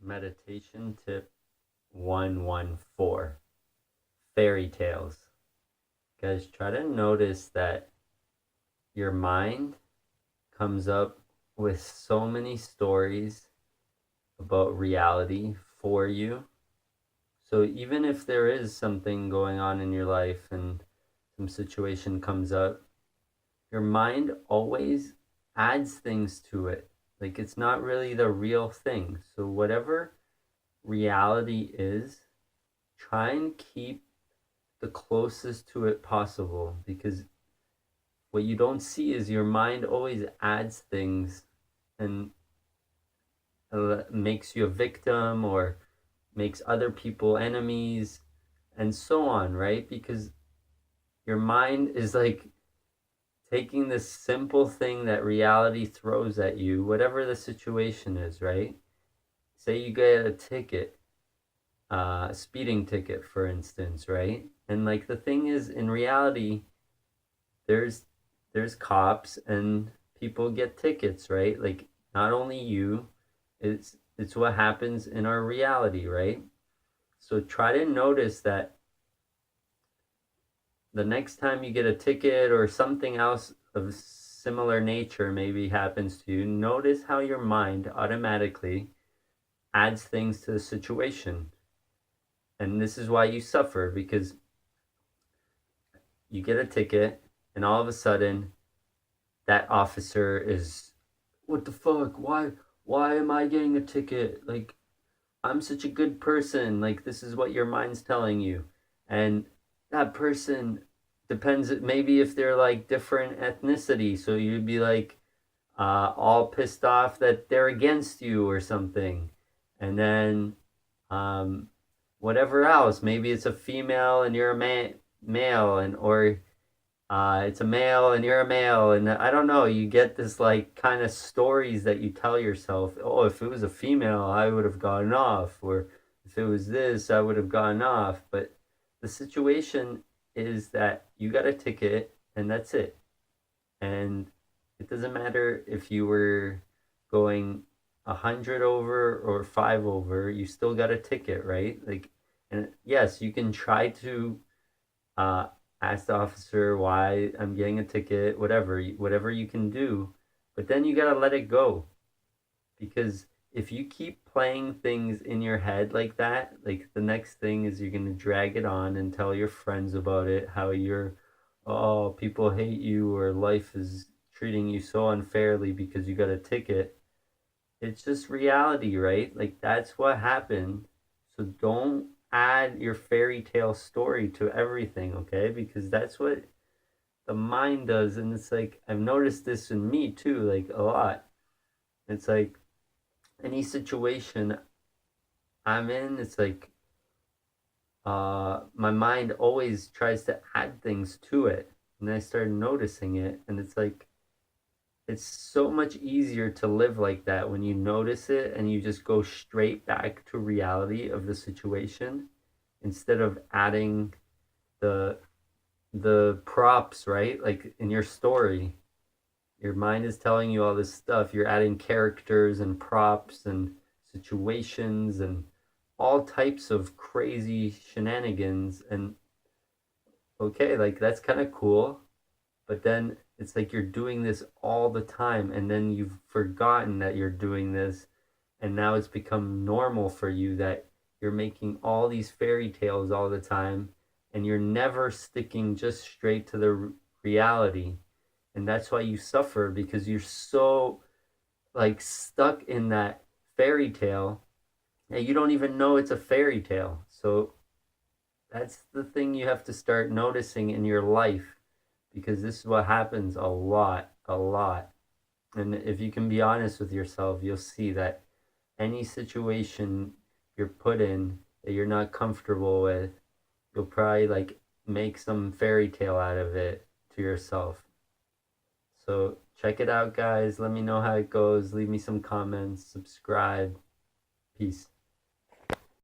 Meditation tip 114, fairy tales. Guys, try to notice that your mind comes up with so many stories about reality for you. So even if there is something going on in your life and some situation comes up, your mind always adds things to it. Like it's not really the real thing. So whatever reality is, try and keep the closest to it possible, because what you don't see is your mind always adds things and makes you a victim or makes other people enemies and so on, right? Because your mind is like taking this simple thing that reality throws at you, whatever the situation is, right? Say you get a ticket, a speeding ticket, for instance, right? And like the thing is, in reality, there's there's cops and people get tickets, right? Like not only you, it's what happens in our reality, right? So try to notice that the next time you get a ticket or something else of similar nature maybe happens to you, notice how your mind automatically adds things to the situation. And this is why you suffer, because you get a ticket and all of a sudden that officer is, what the fuck, why am I getting a ticket? Like I'm such a good person. Like this is what your mind's telling you. And that person depends, maybe if they're like different ethnicity, so you'd be like all pissed off that they're against you or something. And then um whatever else, maybe it's a female and you're a male, and or it's a male and you're a male, and I don't know, you get this like kind of stories that you tell yourself. Oh, if it was a female I would have gotten off, or if it was this I would have gotten off. But the situation is that you got a ticket and that's it. And it doesn't matter if you were going 100 over or 5 over, you still got a ticket, right? Like, and yes, you can try to uh, ask the officer why I'm getting a ticket, whatever you can do, but then you gotta let it go, because if you keep playing things in your head like that, like the next thing is you're gonna drag it on and tell your friends about it, how you're, oh, people hate you or life is treating you so unfairly because you got a ticket. It's just reality, right? Like that's what happened. So don't add your fairy tale story to everything, okay? Because that's what the mind does. And it's like, I've noticed this in me too, like a lot. It's like any situation I'm in, it's like my mind always tries to add things to it. And I started noticing it, and it's like it's so much easier to live like that when you notice it and you just go straight back to reality of the situation instead of adding the the props, right? Like in your story, your mind is telling you all this stuff. You're adding characters and props and situations and all types of crazy shenanigans. And okay, like that's kind of cool, but then it's like you're doing this all the time and then you've forgotten that you're doing this, and now it's become normal for you that you're making all these fairy tales all the time, and you're never sticking just straight to the reality. And that's why you suffer, because you're so like stuck in that fairy tale and you don't even know it's a fairy tale. So that's the thing you have to start noticing in your life, because this is what happens a lot, a lot. And if you can be honest with yourself, you'll see that any situation you're put in that you're not comfortable with, you'll probably like make some fairy tale out of it to yourself. So check it out, guys. Let me know how it goes. Leave me some comments, subscribe. Peace.